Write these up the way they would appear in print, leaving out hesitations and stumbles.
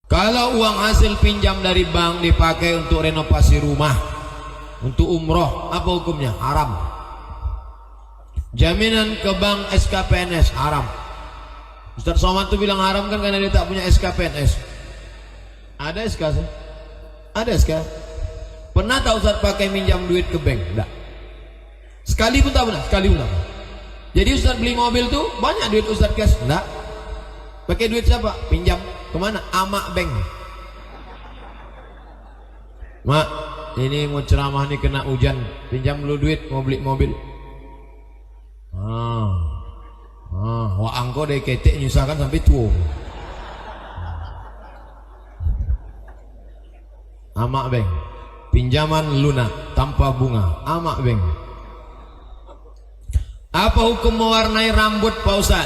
Kalau uang hasil pinjam dari bank dipakai untuk renovasi rumah, untuk umroh, apa hukumnya? Haram. Jaminan ke bank SKPNS haram. Ustaz Somad tuh bilang haram kan karena dia tak punya SKPNS. Ada SK sih? Ada SK. Pernah tak Ustaz pakai minjam duit ke bank? Enggak. Sekali pun tak pernah, sekali pun tak pernah. Jadi Ustaz beli mobil tuh banyak duit Ustaz cash? Enggak. Pakai duit siapa? Pinjam. Kemana? Amak bank. Mak, ini mau ceramah nih kena hujan, pinjam dulu duit mau beli mobil. Wah angko deh ketek nyusahkan sampai tua. Amak bank, pinjaman lunak tanpa bunga. Amak bank. Apa hukum mewarnai rambut Pak Ustaz?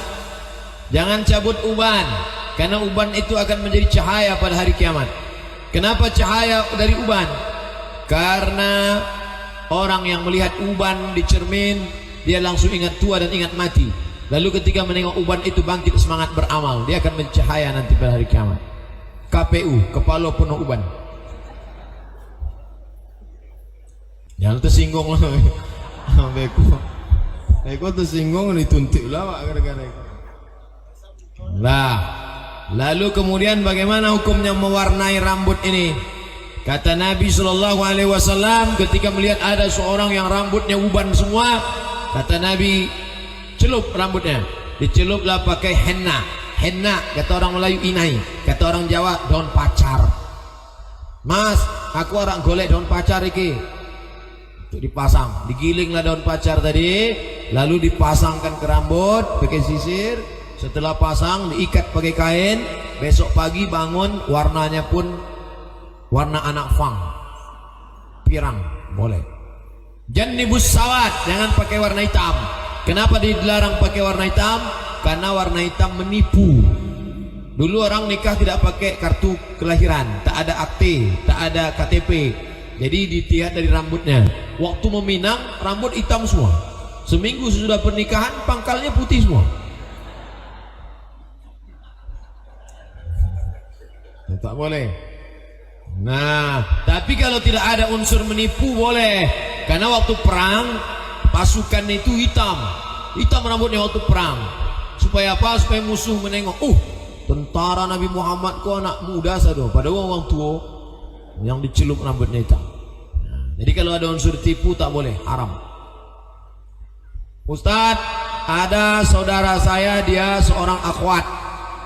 Jangan cabut uban, karena uban itu akan menjadi cahaya pada hari kiamat. Kenapa cahaya dari uban? Karena orang yang melihat uban di cermin, dia langsung ingat tua dan ingat mati. Lalu ketika menengok uban itu bangkit semangat beramal, dia akan mencahaya nanti pada hari kiamat. KPU, kepala penuh uban. Jangan tersinggung lah. Beko tersinggung dituntik lah gara-gara itu. Nah, lalu kemudian bagaimana hukumnya mewarnai rambut ini? Kata Nabi SAW ketika melihat ada seorang yang rambutnya uban semua, kata Nabi, celup rambutnya. Diceluplah pakai henna. Henna kata orang Melayu inai, kata orang Jawa daun pacar. Mas, aku orang golek daun pacar iki. Untuk dipasang, digilinglah daun pacar tadi, lalu dipasangkan ke rambut pakai sisir. Setelah pasang diikat pakai kain, besok pagi bangun warnanya pun warna anak fang, pirang, boleh. Jannibus sawat, jangan pakai warna hitam. Kenapa dilarang pakai warna hitam? Karena warna hitam menipu. Dulu orang nikah tidak pakai kartu kelahiran, tak ada akte, tak ada KTP. Jadi dilihat dari rambutnya. Waktu meminang rambut hitam semua. Seminggu sesudah pernikahan pangkalnya putih semua. Tak boleh. Nah, tapi kalau tidak ada unsur menipu boleh. Karena waktu perang pasukan itu hitam rambutnya waktu perang. Supaya apa? Supaya musuh menengok. Tentara Nabi Muhammad kok anak muda sadoh. Padahal orang tua yang dicelup rambutnya hitam. Jadi kalau ada unsur tipu tak boleh, haram. Ustadz, ada saudara saya, dia seorang akhwat.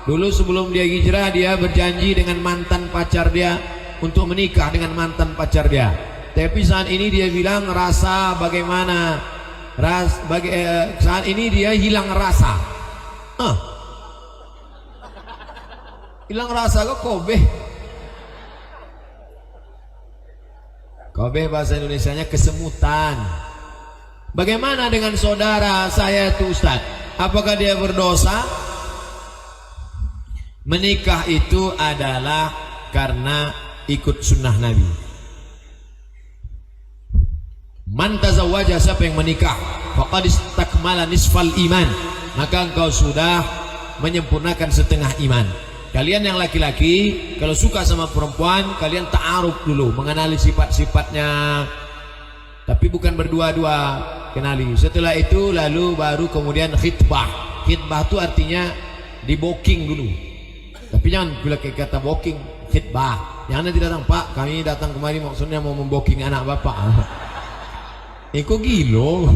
Dulu sebelum dia hijrah, dia berjanji dengan mantan pacar dia untuk menikah dengan mantan pacar dia. Tapi saat ini dia bilang rasa bagaimana? Saat ini dia hilang rasa. Hilang rasa kok kobe. Kobe bahasa Indonesianya kesemutan. Bagaimana dengan saudara saya itu Ustaz? Apakah dia berdosa? Menikah itu adalah karena ikut sunnah Nabi. Man tazawwaja, siapa yang menikah, faqad istakmala nisfal iman, maka engkau sudah menyempurnakan setengah iman. Kalian yang laki-laki kalau suka sama perempuan, kalian ta'aruf dulu, mengenali sifat-sifatnya. Tapi bukan berdua-dua, kenali. Setelah itu lalu baru kemudian khitbah. Khitbah itu artinya diboking dulu. Tapi jangan bila kata booking, khitbah. Yang nanti datang, Pak, kami datang kemari maksudnya mau memboking anak bapak. Kok gilo?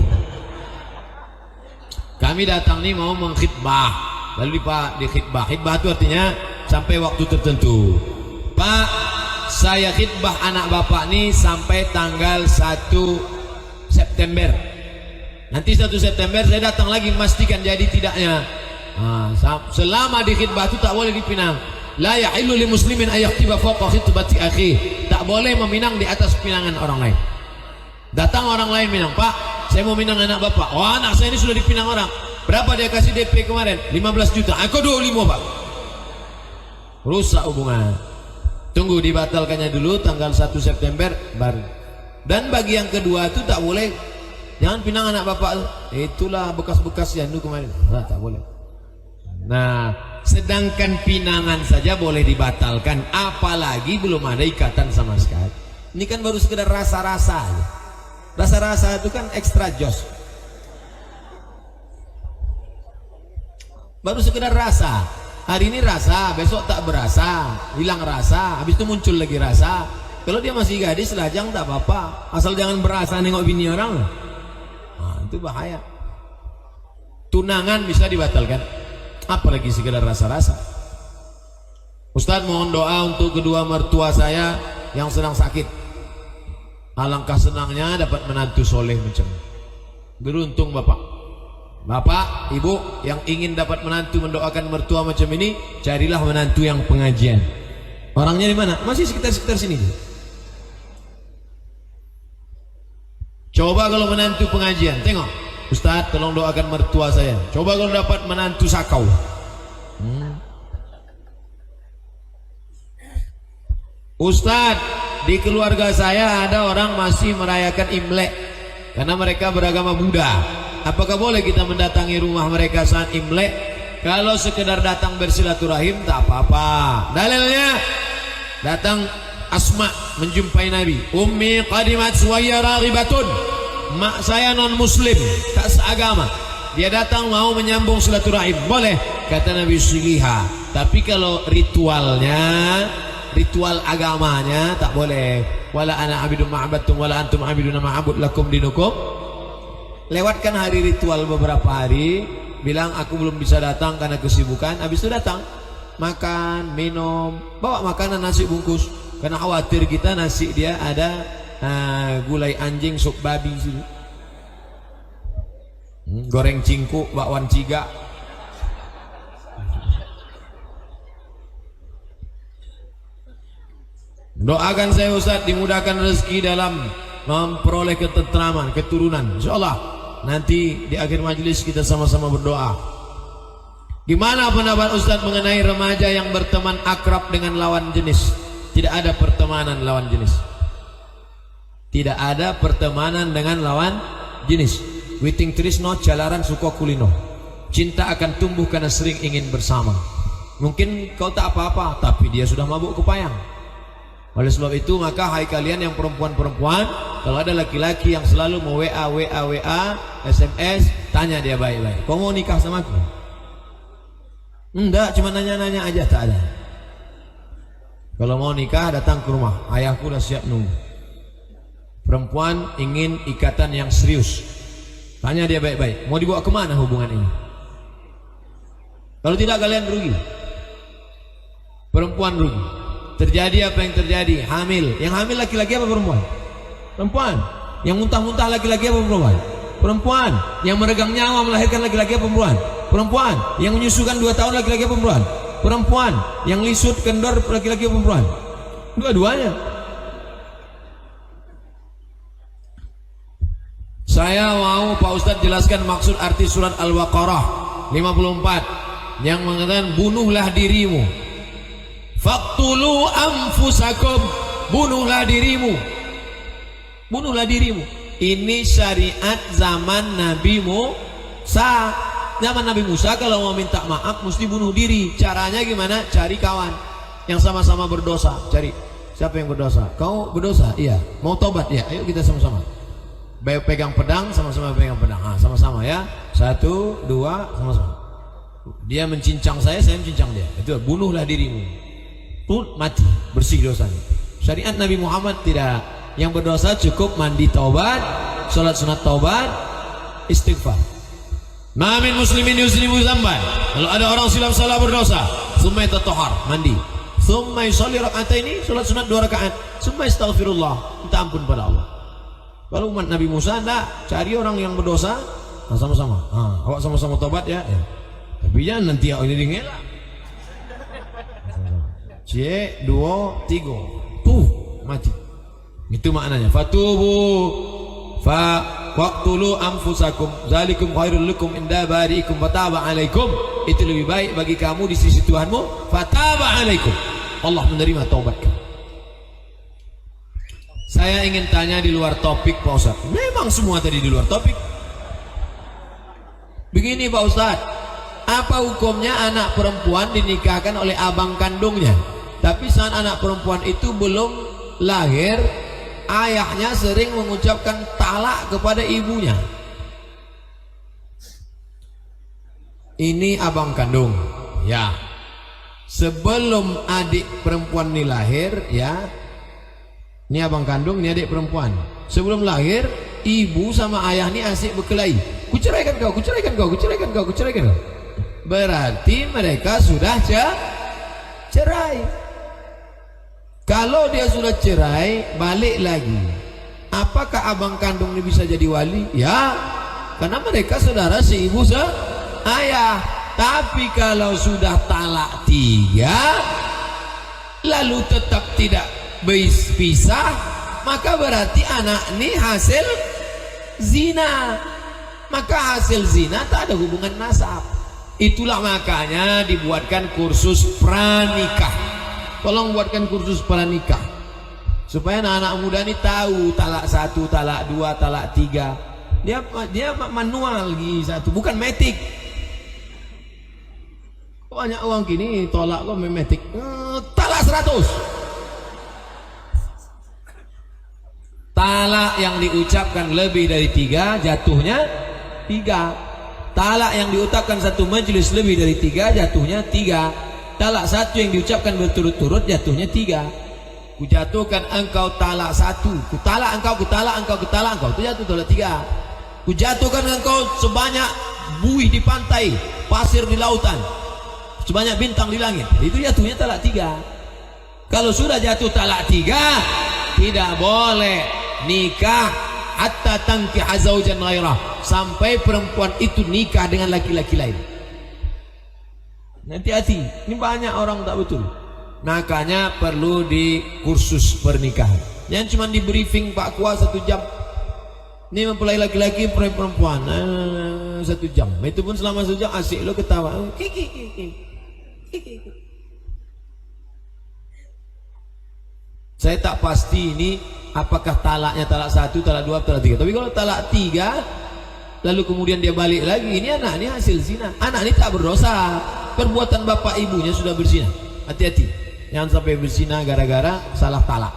Kami datang nih mau mengkhitbah. Lalu di khitbah. Khitbah itu artinya sampai waktu tertentu. Pak, saya khitbah anak bapak nih sampai tanggal 1 September. Nanti 1 September saya datang lagi memastikan jadi tidaknya. Selama di khitbah itu tak boleh dipinang. La yahillu li muslimin ayakhtiba fawqa khitbati akhi. Tak boleh meminang di atas pinangan orang lain. Datang orang lain minang, Pak, saya mau minang anak bapak. Oh, anak saya ini sudah dipinang orang. Berapa dia kasih DP kemarin? 15 juta. Aku 25, Pak. Rusak hubungan. Tunggu dibatalkannya dulu tanggal 1 September baru. Dan bagi yang kedua itu tak boleh. Jangan pinang anak bapak. Itulah bekas-bekas yandu kemarin. Tak boleh. Nah, Sedangkan pinangan saja boleh dibatalkan, apalagi belum ada ikatan sama sekali. Ini kan baru sekedar rasa-rasa aja. Rasa-rasa itu kan extra jos. Baru sekedar rasa. Hari ini rasa, besok tak berasa, hilang rasa, habis itu muncul lagi rasa. Kalau dia masih gadis lajang tak apa-apa, asal jangan berasa nengok bini orang. Nah, itu bahaya. Tunangan bisa dibatalkan, apalagi sekedar rasa-rasa. Ustadz mohon doa untuk kedua mertua saya yang sedang sakit. Alangkah senangnya dapat menantu soleh macam. Beruntung bapak. Bapak, ibu yang ingin dapat menantu mendoakan mertua macam ini, carilah menantu yang pengajian. Orangnya di mana? Masih sekitar sini. Coba kalau menantu pengajian, tengok. Ustadz, tolong doakan mertua saya. Coba kalau dapat menantu sakau. Ustadz, di keluarga saya ada orang masih merayakan Imlek karena mereka beragama Buddha. Apakah boleh kita mendatangi rumah mereka saat Imlek? Kalau sekedar datang bersilaturahim tak apa-apa. Dalilnya datang Asma menjumpai Nabi. Ummi qadimat suwayya raghibatun. Mak saya non muslim, tak seagama. Dia datang mau menyambung silaturahim. Boleh, kata Nabi siliha. Tapi kalau ritualnya, ritual agamanya tak boleh. Wala ana abidun ma'abadtum wala antum abiduna ma'abud lakum dinukum. Lewatkan hari ritual beberapa hari, bilang aku belum bisa datang karena kesibukan. Habis itu datang, makan, minum, bawa makanan nasi bungkus. Karena khawatir kita nasi dia ada gulai anjing, sup babi sini, goreng cingku, bakwan ciga. Doakan saya Ustaz dimudahkan rezeki dalam memperoleh ketentraman, keturunan. InsyaAllah nanti di akhir majelis kita sama-sama berdoa. Gimana pendapat Ustaz mengenai remaja yang berteman akrab dengan lawan jenis? Tidak ada pertemanan lawan jenis. Tidak ada pertemanan dengan lawan jenis. Witing trisno jalaran suko kulino. Cinta akan tumbuh karena sering ingin bersama. Mungkin kau tak apa-apa, tapi dia sudah mabuk kepayang. Oleh sebab itu maka hai kalian yang perempuan-perempuan, kalau ada laki-laki yang selalu mau WA, SMS, tanya dia baik-baik. Kau mau nikah sama aku? Enggak, cuma nanya-nanya aja, tak ada. Kalau mau nikah datang ke rumah, ayahku udah siap nunggu. Perempuan ingin ikatan yang serius, tanya dia baik-baik. Mau dibawa kemana hubungan ini? Kalau tidak kalian rugi, perempuan rugi. Terjadi apa yang terjadi? Hamil. Yang hamil laki-laki apa perempuan? Perempuan. Yang muntah-muntah laki-laki apa perempuan? Perempuan. Yang meregang nyawa melahirkan laki-laki apa perempuan? Perempuan. Yang menyusukan 2 tahun laki-laki apa perempuan? Perempuan. Yang lisut kendor laki-laki apa perempuan? Dua-duanya. Saya mau Pak Ustadz jelaskan maksud arti surat Al-Baqarah 54 yang mengatakan bunuhlah dirimu. Faqtulu anfusakum, bunuhlah dirimu. Bunuhlah dirimu. Ini syariat zaman Nabi Musa. Zaman Nabi Musa kalau mau minta maaf mesti bunuh diri. Caranya gimana? Cari kawan yang sama-sama berdosa. Cari siapa yang berdosa? Kau berdosa? Iya. Mau tobat? Ya. Ayo kita sama-sama. Pegang pedang, sama-sama pegang pedang. Sama-sama ya. 1, 2, sama-sama. Dia mencincang saya mencincang dia. Itu bunuhlah dirimu. Mati, bersih dosanya. Syariat Nabi Muhammad tidak. Yang berdosa cukup mandi taubat, salat sunat taubat, istighfar. Ma min muslimin yuslimu dzamban. Kalau ada orang silap salah berdosa, summa tatahhar, mandi. Summa yusalli rak'ataini, salat sunat 2 rakaat. Summa astaghfirullah, minta ampun pada Allah. Kalau umat Nabi Musa enggak, cari orang yang berdosa, sama-sama. Awak sama-sama taubat ya. Tapi jangan nanti ini dingelak. C2 3 mati. Itu maknanya. Fatubu fa waqtulu anfusakum zalikum khairul lakum inda bariikum fataba alaikum. Itu lebih baik bagi kamu di sisi Tuhanmu. Fataba alaikum. Allah menerima taubat kamu. Saya ingin tanya di luar topik Pak Ustaz. Memang semua tadi di luar topik. Begini Pak Ustaz, Apa hukumnya anak perempuan dinikahkan oleh abang kandungnya, tapi saat anak perempuan itu belum lahir, ayahnya sering mengucapkan talak kepada ibunya? Ini abang kandung, ya. Sebelum adik perempuan ini lahir, ya. Ini abang kandung, ini adik perempuan. Sebelum lahir, ibu sama ayah ini asik berkelahi. Kuceraikan kau, kuceraikan kau, kuceraikan kau, kuceraikan kau. Berarti mereka sudah cerai. Kalau dia sudah cerai, balik lagi. Apakah abang kandung ini bisa jadi wali? Ya, karena mereka saudara seibu seayah. Tapi kalau sudah talak 3, lalu tetap tidak pisah, maka berarti anak ini hasil zina. Maka hasil zina tak ada hubungan nasab. Itulah makanya dibuatkan kursus pranikah. Tolong buatkan kursus pranikah supaya anak-anak muda ini tahu talak 1, talak 2, talak 3. Dia manual satu, bukan metik. Banyak orang kini tolak kok metik. Talak 100. Talak yang diucapkan lebih dari 3 jatuhnya 3. Talak yang diucapkan satu majelis lebih dari 3 jatuhnya 3. Talak 1 yang diucapkan berturut-turut jatuhnya 3. Kujatuhkan engkau talak 1, kutalak engkau, kutalak engkau, kutalak engkau, itu jatuh talak 3. Kujatuhkan engkau sebanyak buih di pantai, pasir di lautan, sebanyak bintang di langit, itu jatuhnya talak 3. Kalau sudah jatuh talak 3, tidak boleh nikah hatta tankiha zaujan ghairah, sampai perempuan itu nikah dengan laki-laki lain. Hati-hati, ini banyak orang tak betul. Makanya perlu di kursus pernikahan. Jangan cuma di briefing Pak Kuas 1 jam. Ini mempelai laki-laki, mempelai perempuan 1 jam. Itu pun selama 1 jam asik lo ketawa. Saya tak pasti ini apakah talaknya talak 1, talak 2, talak 3. Tapi kalau talak 3 lalu kemudian dia balik lagi, ini anak ini hasil zina. Anak ini tak berdosa, perbuatan bapak ibunya sudah berzina. Hati-hati, jangan sampai berzina gara-gara salah talak.